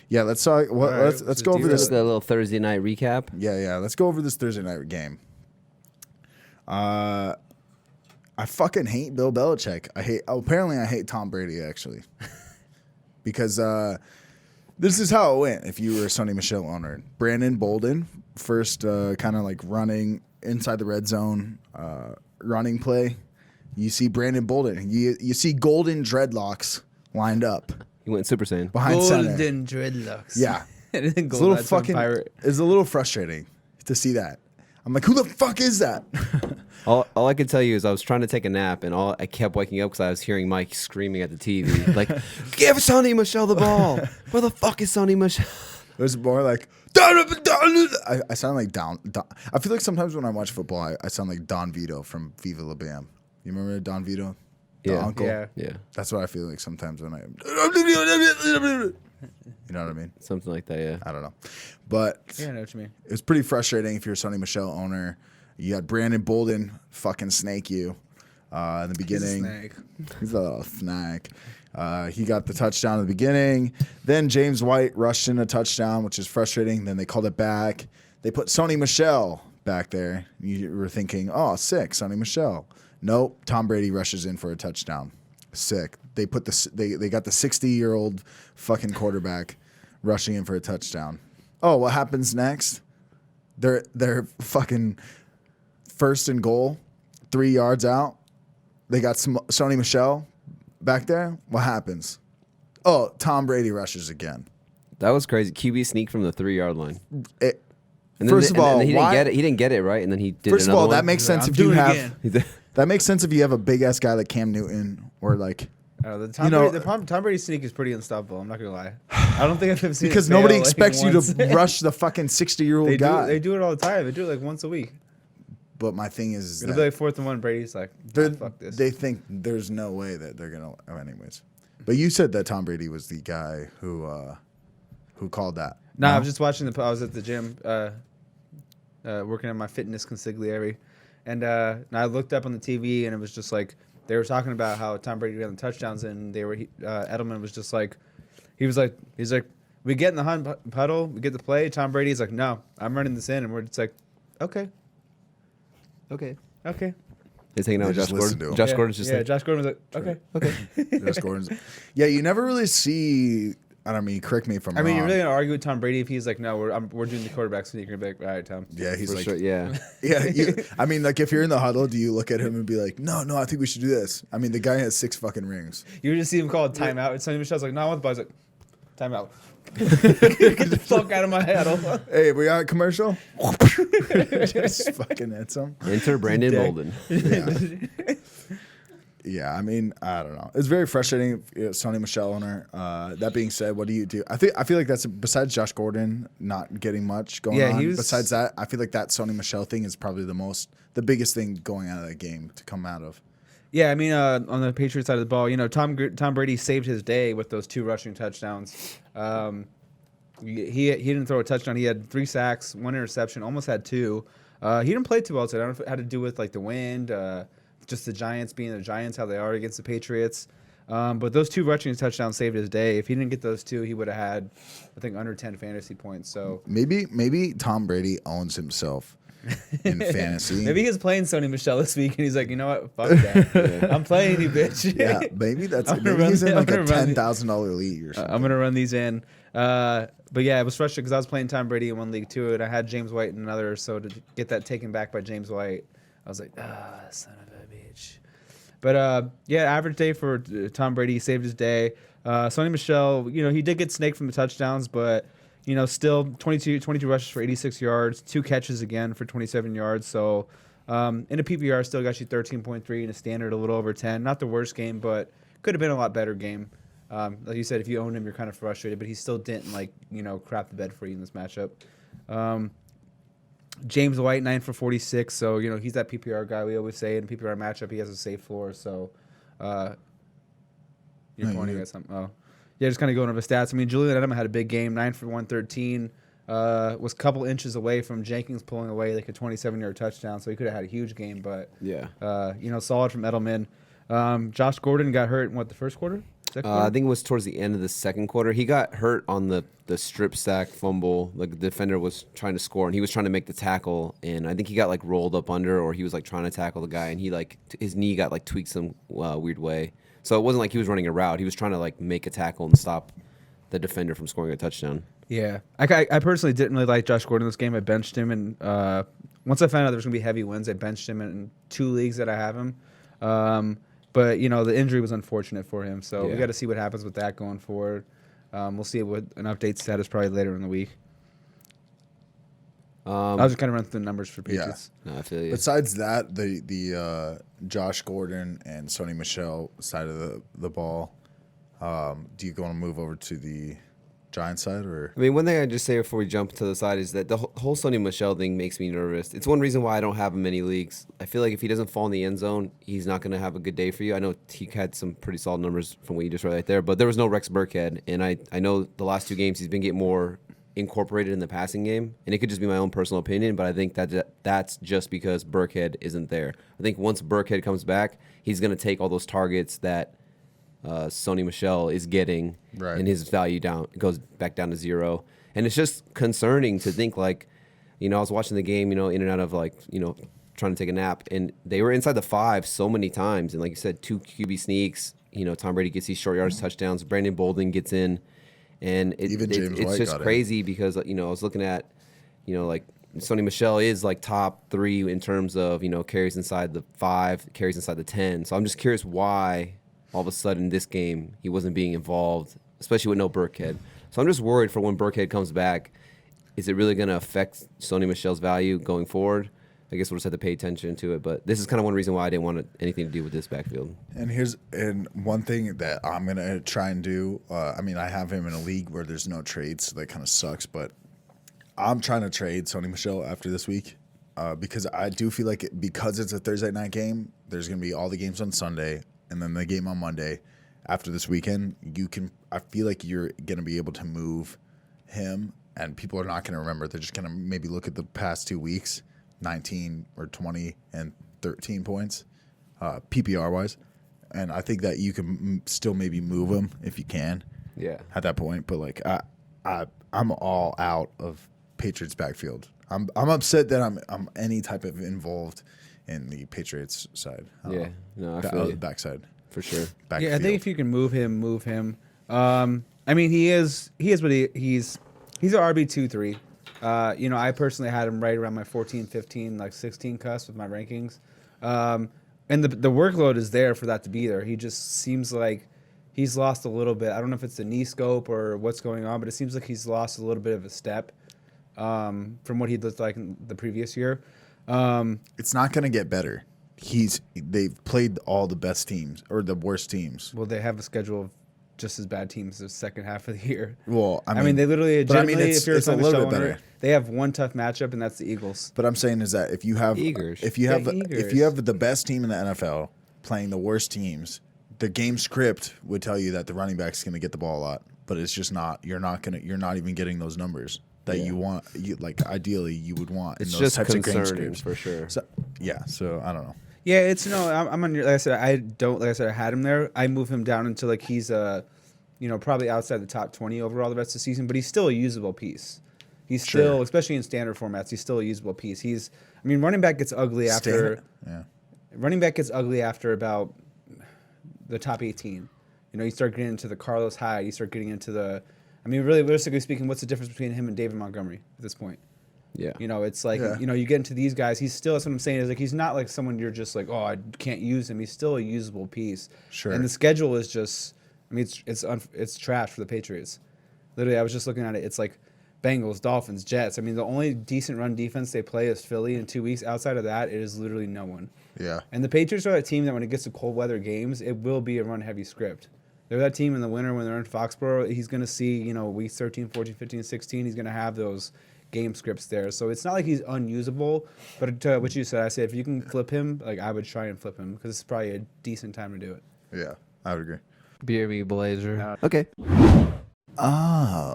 Yeah, let's talk. Well, All right, let's go over this. The little Thursday night recap. Yeah. Let's go over this Thursday night game. I fucking hate Bill Belichick. Apparently I hate Tom Brady actually, because this is how it went. If you were a Sony Michel owner, Brandon Bolden first, kind of like running inside the red zone, running play. You see Brandon Bolden. You see golden dreadlocks lined up. He went Super Saiyan. Behind center. Golden dreadlocks. Yeah. It's It's a little frustrating to see that. I'm like, who the fuck is that? All I could tell you is I was trying to take a nap, and I kept waking up because I was hearing Mike screaming at the TV, like, give Sony Michel the ball. Where the fuck is Sony Michel? It was more like, I sound like Don. I feel like sometimes when I watch football, I sound like Don Vito from Viva La Bam. You remember Don Vito? The uncle? Yeah. That's what I feel like sometimes when you know what I mean? Something like that, yeah. I don't know. But Yeah, I know what you mean. it was pretty frustrating if you're a Sony Michel owner. You had Brandon Bolden fucking snake you in the beginning. He's a little snake. He got the touchdown in the beginning. Then James White rushed in a touchdown, which is frustrating. Then they called it back. They put Sony Michel back there. You were thinking, oh, sick, Sony Michel. Nope. Tom Brady rushes in for a touchdown. Sick. They got the 60-year-old fucking quarterback rushing in for a touchdown. Oh, what happens next? They're fucking first and goal, 3 yards out. They got Sony Michel back there. What happens? Oh, Tom Brady rushes again. That was crazy. QB sneak from the 3-yard line. First of all, he didn't get it. He didn't get it right, and then he did. First of another all, one. that makes sense if you have. That makes sense if you have a big ass guy like Cam Newton or like. The Tom Brady sneak is pretty unstoppable. I'm not gonna lie. I don't think I've ever seen because it fail, nobody like, expects you once. to rush the fucking 60-year-old guy. They do it all the time. They do it like once a week. But my thing is It'll be like 4th and 1. Brady's like, fuck this. They think there's no way that they're gonna. Oh, anyways, but you said that Tom Brady was the guy who called that. No, I was just watching I was at the gym, working on my fitness consigliere, and I looked up on the TV, and it was just like they were talking about how Tom Brady got the touchdowns, and Edelman was just like, he's like, we get in the puddle, we get the play. Tom Brady's like, no, I'm running this in, and we're just like, okay. He's hanging out with Josh Gordon. Josh Gordon's just like, Josh Gordon was like, okay. Josh Gordon's. Yeah, you never really see. I don't mean, correct me if I'm wrong. I mean, you're really gonna argue with Tom Brady if he's like, no, we're doing the quarterback sneak. You're gonna be like, all right, Tom. Yeah, he's for like, sure, yeah. Yeah. I mean, like if you're in the huddle, do you look at him and be like, no, I think we should do this? I mean, the guy has 6 fucking rings. You just see him call a timeout. It's Sony Michel's like, no, I want the ball. He's like, timeout. Get the fuck out of my huddle. Hey, we got a commercial. Just fucking hit some. Enter Brandon Bolden. Yeah. Yeah, I mean, I don't know. It's very frustrating, Sony Michel owner. That being said, what do you do? I feel like that's besides Josh Gordon not getting much going on. Besides that, I feel like that Sony Michel thing is probably the biggest thing going out of that game to come out of. Yeah, I mean, on the Patriots side of the ball, Tom Brady saved his day with those 2 rushing touchdowns. He didn't throw a touchdown. He had 3 sacks, 1 interception, almost had 2. He didn't play too well today. I don't know if it had to do with like the wind, just the Giants being the Giants, how they are against the Patriots. But those 2 rushing touchdowns saved his day. If he didn't get those 2, he would have had, I think, under 10 fantasy points. So maybe Tom Brady owns himself in fantasy. Maybe he's playing Sony Michel this week, and he's like, you know what? Fuck that. I'm playing you, bitch. Yeah, maybe he's in like a $10,000 league or something. I'm gonna run these in. But yeah, it was frustrating because I was playing Tom Brady in one league too, and I had James White in another. So to get that taken back by James White, I was like, son of a bitch. But yeah, average day for Tom Brady. He saved his day. Sony Michel, he did get snaked from the touchdowns, but still 22 rushes for 86 yards, 2 catches again for 27 yards. So in a PPR, still got you 13.3 in a standard, a little over 10. Not the worst game, but could have been a lot better game. Like you said, if you own him, you're kind of frustrated, but he still didn't crap the bed for you in this matchup. James White, 9 for 46. So, he's that PPR guy. We always say in PPR matchup, he has a safe floor. So, you're pointing at something. Oh, yeah, just kind of going over stats. I mean, Julian Edelman had a big game, 9 for 113. Was a couple inches away from Jenkins pulling away like a 27-yard touchdown. So he could have had a huge game, but yeah, solid from Edelman. Josh Gordon got hurt in the first quarter? I think it was towards the end of the second quarter. He got hurt on the strip sack fumble. Like the defender was trying to score, and he was trying to make the tackle, and I think he got like rolled up under, or he was like trying to tackle the guy, and he like his knee got like tweaked some weird way. So it wasn't like he was running a route. He was trying to like make a tackle and stop the defender from scoring a touchdown. Yeah, I personally didn't really like Josh Gordon this game. I benched him, and once I found out there was gonna be heavy wins, I benched him in 2 leagues that I have him. But the injury was unfortunate for him, so we got to see what happens with that going forward. We'll see what an update status probably later in the week. I'll just kind of run through the numbers for Patriots. No, I feel you. Besides that, the Josh Gordon and Sony Michel side of the ball, do you want to move over to the Giants side, or? I mean, one thing I just say before we jump to the side is that the whole Sony Michel thing makes me nervous. It's one reason why I don't have him in many leagues. I feel like if he doesn't fall in the end zone, he's not going to have a good day for you. I know he had some pretty solid numbers from what you just read right there, but there was no Rex Burkhead, and I know the last 2 games he's been getting more incorporated in the passing game, and it could just be my own personal opinion, but I think that's just because Burkhead isn't there. I think once Burkhead comes back, he's going to take all those targets that Sony Michel is getting, and his value goes back down to 0. And it's just concerning to think, like, I was watching the game, in and out of, like, trying to take a nap, and they were inside the 5 so many times. And like you said, 2 QB sneaks, Tom Brady gets these short yardage touchdowns, Brandon Bolden gets in, and it's just crazy because, I was looking at, like, Sony Michel is like top 3 in terms of, carries inside the 5, carries inside the 10. So I'm just curious why all of a sudden this game he wasn't being involved, especially with no Burkhead. So I'm just worried for when Burkhead comes back, is it really going to affect Sony Michel's value going forward? I guess we'll just have to pay attention to it. But this is kind of one reason why I didn't want anything to do with this backfield. And one thing that I'm going to try and do, I have him in a league where there's no trades, so that kind of sucks. But I'm trying to trade Sony Michel after this week because I do feel like because it's a Thursday night game, there's going to be all the games on Sunday, and then the game on Monday. After this weekend, I feel like you're going to be able to move him, and people are not going to remember. They're just going to maybe look at the past 2 weeks, 19 or 20 and 13 points, PPR-wise. And I think that you can still maybe move him if you can at that point. But, like, I'm all out of Patriots backfield. I'm upset that I'm any type of involved in the Patriots side. I feel the backside for sure. I think if you can move him, move him. He is what he's an RB2-3. I personally had him right around my 14, 15, like 16 cusp with my rankings. And the workload is there for that to be there. He just seems like he's lost a little bit. I don't know if it's the knee scope or what's going on, but it seems like he's lost a little bit of a step from what he looked like in the previous year. It's not going to get better. They've played all the best teams or the worst teams. Well, they have a schedule of just as bad teams the second half of the year. Well, they literally, if you're it's a little bit better. They have one tough matchup, and that's the Eagles. But I'm saying is that if you have the best team in the NFL playing the worst teams, the game script would tell you that the running back's going to get the ball a lot, but it's just not. You're not even getting those numbers that you want. Ideally, you would want. It's in those just types concerning of game scripts for sure. So I don't know. Yeah, it's I'm on your. Like I said, I had him there. I move him down until like he's probably outside the top 20 overall the rest of the season, but he's still a usable piece. He's still, especially in standard formats, he's still a usable piece. Running back gets ugly after. Running back gets ugly after about the top 18. You start getting into the Carlos Hyde. You start getting into the. Really, realistically speaking, what's the difference between him and David Montgomery at this point? Yeah. It's like, you get into these guys, he's still, that's what I'm saying, is like, he's not like someone you're just like, oh, I can't use him. He's still a usable piece. Sure. And the schedule is just, it's trash for the Patriots. Literally, I was just looking at it. It's like Bengals, Dolphins, Jets. The only decent run defense they play is Philly in 2 weeks. Outside of that, it is literally no one. Yeah. And the Patriots are that team that when it gets to cold weather games, it will be a run-heavy script. They're that team in the winter when they're in Foxborough. He's going to see, weeks 13, 14, 15, 16. He's going to have those game scripts there. So it's not like he's unusable. But what you said, I said if you can flip him, like I would try and flip him because it's probably a decent time to do it. Yeah, I would agree. BRB Blazer. Okay. Oh,